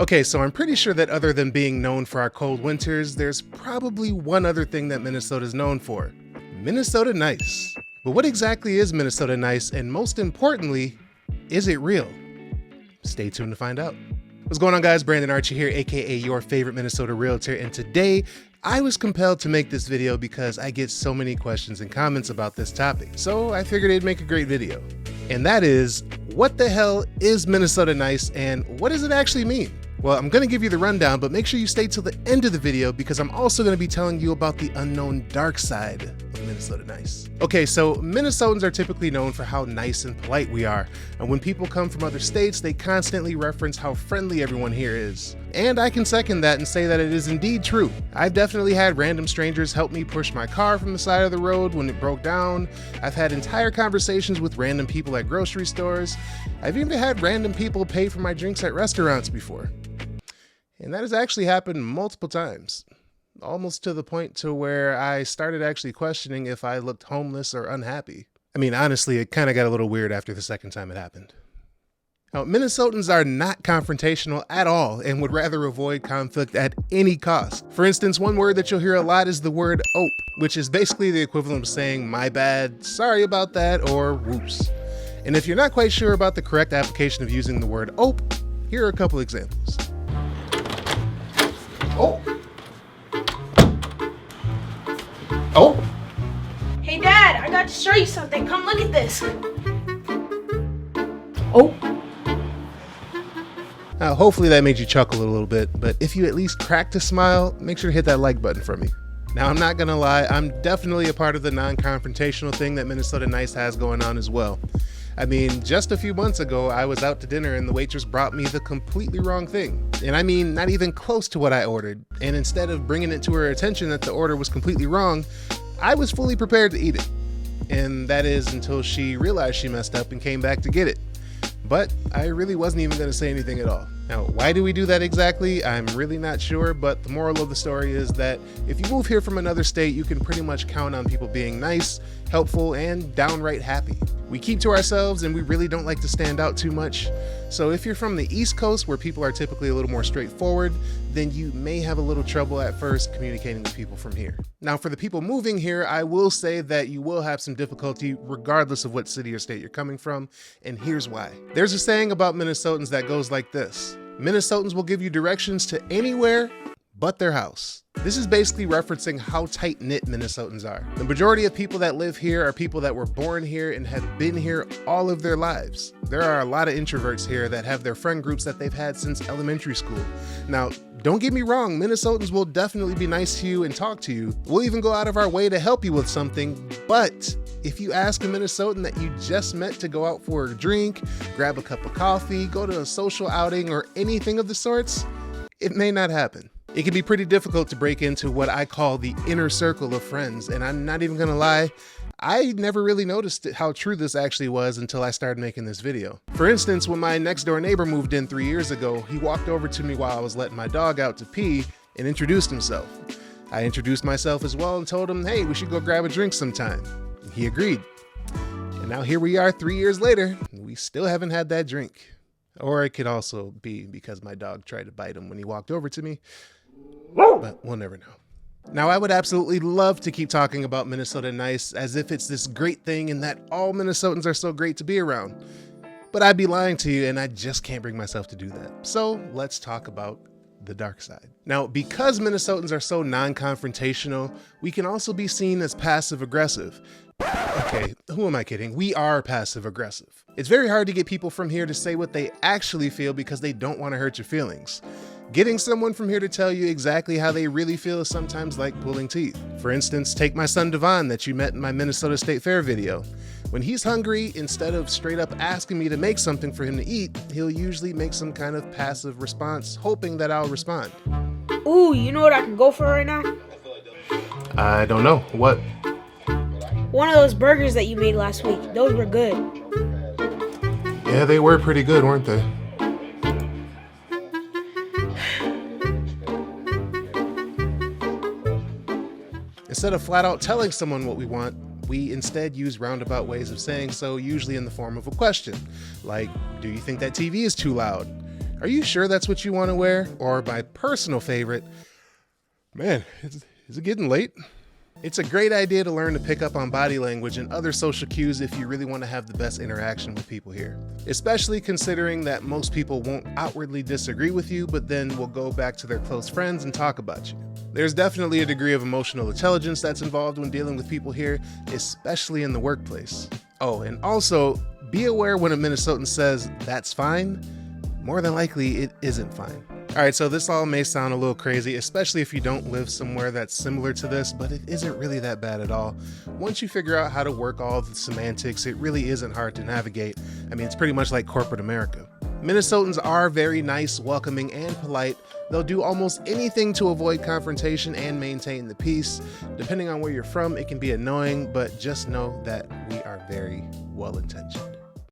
Okay, so I'm pretty sure that other than being known for our cold winters, there's probably one other thing that Minnesota's known for. Minnesota nice. But what exactly is Minnesota nice, and most importantly, is it real? Stay tuned to find out. What's going on, guys? BrandonArchie here, aka your favorite Minnesota realtor, and today I was compelled to make this video because I get so many questions and comments about this topic, so I figured it'd make a great video. And that is, what the hell is Minnesota nice, and what does it actually mean? Well, I'm going to give you the rundown, but make sure you stay till the end of the video because I'm also going to be telling you about the unknown dark side of Minnesota nice. Okay, so Minnesotans are typically known for how nice and polite we are. And when people come from other states, they constantly reference how friendly everyone here is. And I can second that and say that it is indeed true. I've definitely had random strangers help me push my car from the side of the road when it broke down. I've had entire conversations with random people at grocery stores. I've even had random people pay for my drinks at restaurants before. And that has actually happened multiple times, almost to the point to where I started actually questioning if I looked homeless or unhappy. I mean, honestly, it kind of got a little weird after the second time it happened. Now, Minnesotans are not confrontational at all and would rather avoid conflict at any cost. For instance, one word that you'll hear a lot is the word "ope," which is basically the equivalent of saying "my bad," "sorry about that," or "whoops." And if you're not quite sure about the correct application of using the word "ope," here are a couple examples. Oh. Oh. Hey Dad, I got to show you something. Come look at this. Oh. Now, hopefully that made you chuckle a little bit, but if you at least cracked a smile, make sure to hit that like button for me. Now, I'm not gonna lie, I'm definitely a part of the non-confrontational thing that Minnesota Nice has going on as well. I mean, just a few months ago, I was out to dinner and the waitress brought me the completely wrong thing. And I mean, not even close to what I ordered. And instead of bringing it to her attention that the order was completely wrong, I was fully prepared to eat it. And that is until she realized she messed up and came back to get it. But I really wasn't even going to say anything at all. Now, why do we do that exactly? I'm really not sure, but the moral of the story is that if you move here from another state, you can pretty much count on people being nice, helpful, and downright happy. We keep to ourselves and we really don't like to stand out too much. So if you're from the East Coast, where people are typically a little more straightforward, then you may have a little trouble at first communicating with people from here. Now, for the people moving here, I will say that you will have some difficulty regardless of what city or state you're coming from, and here's why. There's a saying about Minnesotans that goes like this: Minnesotans will give you directions to anywhere but their house. This is basically referencing how tight-knit Minnesotans are. The majority of people that live here are people that were born here and have been here all of their lives. There are a lot of introverts here that have their friend groups that they've had since elementary school. Now, don't get me wrong, Minnesotans will definitely be nice to you and talk to you. We'll even go out of our way to help you with something, but if you ask a Minnesotan that you just met to go out for a drink, grab a cup of coffee, go to a social outing, or anything of the sorts, it may not happen. It can be pretty difficult to break into what I call the inner circle of friends, and I'm not even gonna lie, I never really noticed how true this actually was until I started making this video. For instance, when my next door neighbor moved in 3 years ago, he walked over to me while I was letting my dog out to pee and introduced himself. I introduced myself as well and told him, hey, we should go grab a drink sometime. He agreed. And now here we are 3 years later, we still haven't had that drink. Or it could also be because my dog tried to bite him when he walked over to me. But we'll never know. Now, I would absolutely love to keep talking about Minnesota nice as if it's this great thing and that all Minnesotans are so great to be around. But I'd be lying to you and I just can't bring myself to do that. So let's talk about the dark side. Now, because Minnesotans are so non-confrontational, we can also be seen as passive-aggressive. Okay, who am I kidding? We are passive-aggressive. It's very hard to get people from here to say what they actually feel because they don't want to hurt your feelings. Getting someone from here to tell you exactly how they really feel is sometimes like pulling teeth. For instance, take my son Devon that you met in my Minnesota State Fair video. When he's hungry, instead of straight up asking me to make something for him to eat, he'll usually make some kind of passive response, hoping that I'll respond. Ooh, you know what I can go for right now? I don't know. What? One of those burgers that you made last week. Those were good. Yeah, they were pretty good, weren't they? Instead of flat out telling someone what we want, we instead use roundabout ways of saying so, usually in the form of a question. Like, do you think that TV is too loud? Are you sure that's what you want to wear? Or my personal favorite, man, is it getting late? It's a great idea to learn to pick up on body language and other social cues if you really want to have the best interaction with people here. Especially considering that most people won't outwardly disagree with you, but then will go back to their close friends and talk about you. There's definitely a degree of emotional intelligence that's involved when dealing with people here, especially in the workplace. Oh, and also, be aware when a Minnesotan says, "that's fine," more than likely it isn't fine. All right, so this all may sound a little crazy, especially if you don't live somewhere that's similar to this, but it isn't really that bad at all. Once you figure out how to work all the semantics, it really isn't hard to navigate. I mean, it's pretty much like corporate America. Minnesotans are very nice, welcoming, and polite. They'll do almost anything to avoid confrontation and maintain the peace. Depending on where you're from, it can be annoying, but just know that we are very well-intentioned.